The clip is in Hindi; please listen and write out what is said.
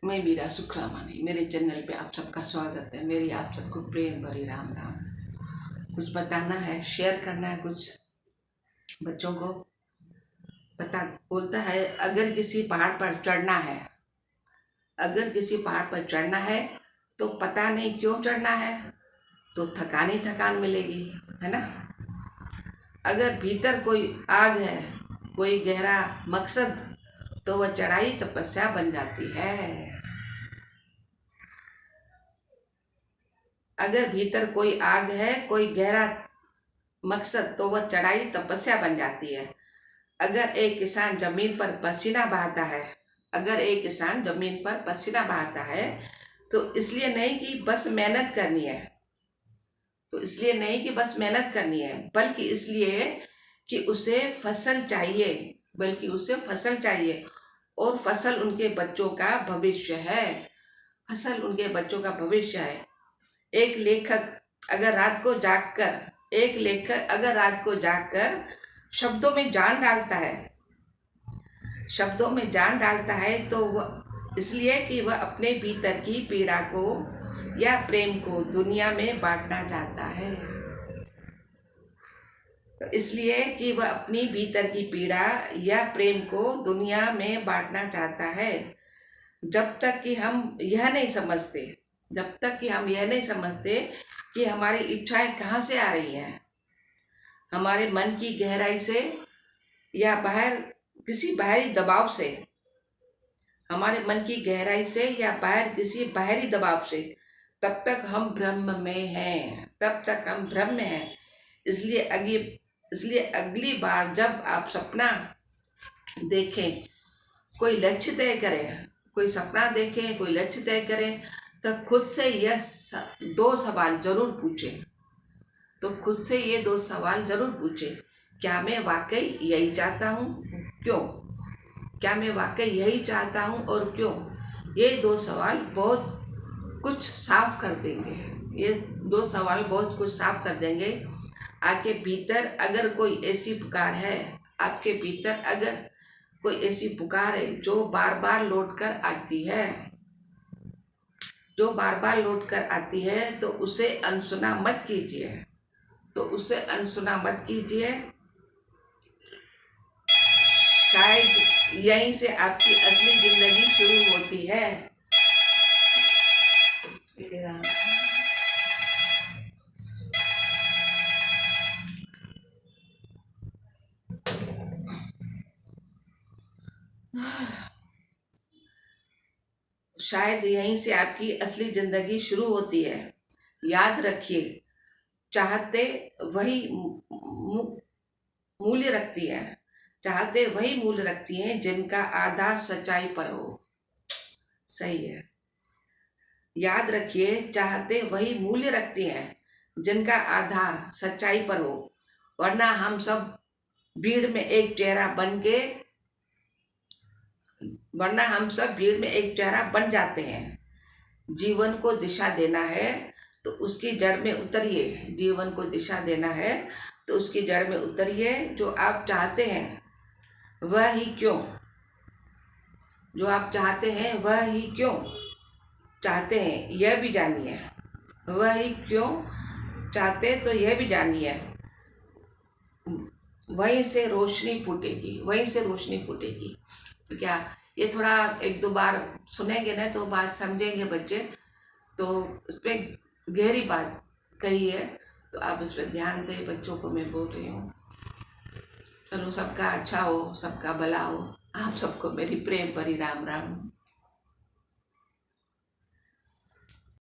मैं मीरा सुखरामानी, मेरे चैनल पे आप सबका स्वागत है। मेरी आप सबको प्रेम भरी राम राम। कुछ बताना है, शेयर करना है, कुछ बच्चों को पता बोलता है। अगर किसी पहाड़ पर चढ़ना है, अगर किसी पहाड़ पर चढ़ना है तो पता नहीं क्यों चढ़ना है, तो थकान ही थकान मिलेगी, है ना। अगर भीतर कोई आग है, कोई गहरा मकसद, तो वह चढ़ाई तपस्या बन जाती है। अगर भीतर कोई आग है, कोई गहरा मकसद, तो वह चढ़ाई तपस्या बन जाती है। अगर एक किसान जमीन पर पसीना बहाता है, अगर एक किसान जमीन पर पसीना बहाता है, तो इसलिए नहीं कि बस मेहनत करनी है, तो इसलिए नहीं कि बस मेहनत करनी है, बल्कि इसलिए कि उसे फसल चाहिए, बल्कि उसे फसल चाहिए। और फसल उनके बच्चों का भविष्य है, फसल उनके बच्चों का भविष्य है। एक लेखक अगर रात को जागकर एक लेखक अगर रात को जागकर शब्दों में जान डालता है, शब्दों में जान डालता है, तो वह इसलिए कि वह अपने भीतर की पीड़ा को या प्रेम को दुनिया में बांटना चाहता है। तो इसलिए कि वह अपनी भीतर की पीड़ा या प्रेम को दुनिया में बांटना चाहता है। जब तक कि हम यह नहीं समझते, जब तक कि हम यह नहीं समझते कि हमारी इच्छाएं कहाँ से आ रही हैं, हमारे मन की गहराई से या बाहर किसी बाहरी दबाव से, हमारे मन की गहराई से या बाहर किसी बाहरी दबाव से, तब तक हम भ्रम में हैं, तब तक हम भ्रम में हैं। इसलिए अगली बार जब आप सपना देखें, कोई लक्ष्य तय करें, कोई सपना देखें, कोई लक्ष्य तय करें, तो खुद से यह दो सवाल जरूर पूछें, तो खुद से ये दो सवाल जरूर पूछें। क्या मैं वाकई यही चाहता हूँ, क्यों? क्या मैं वाकई यही चाहता हूँ और क्यों? ये दो सवाल बहुत कुछ साफ कर देंगे, ये दो सवाल बहुत कुछ साफ कर देंगे। आपके भीतर अगर कोई ऐसी पुकार है, आपके भीतर अगर कोई ऐसी पुकार है जो बार बार लौट कर आती है, जो बार बार लौट कर आती है, तो उसे अनसुना मत कीजिए, तो उसे अनसुना मत कीजिए। शायद यहीं से आपकी असली जिंदगी शुरू होती है। शायद यहीं से आपकी असली जिंदगी शुरू होती है। याद रखिए, चाहते वही मूल्य रखती है, चाहते वही मूल्य रखती हैं जिनका आधार सच्चाई पर हो। सही है। याद रखिए, चाहते वही मूल्य रखती हैं जिनका आधार सच्चाई पर हो, वरना हम सब भीड़ में एक चेहरा बन के वरना हम सब भीड़ में एक चेहरा बन जाते हैं। जीवन को दिशा देना है तो उसकी जड़ में उतरिए, जीवन को दिशा देना है तो उसकी जड़ में उतरिए। जो आप चाहते हैं वह ही क्यों, जो आप चाहते हैं वह ही क्यों चाहते हैं, यह भी जानिए। वह ही क्यों चाहते, तो यह भी जानिए। वहीं से रोशनी फूटेगी, वहीं से रोशनी फूटेगी। तो क्या ये थोड़ा एक दो बार सुनेंगे ना तो बात समझेंगे बच्चे, तो उस पर गहरी बात कही है, तो आप इस पर ध्यान दें। बच्चों को मैं बोल रही हूँ। चलो, सबका अच्छा हो, सबका भला हो। आप सबको मेरी प्रेम भरी राम राम।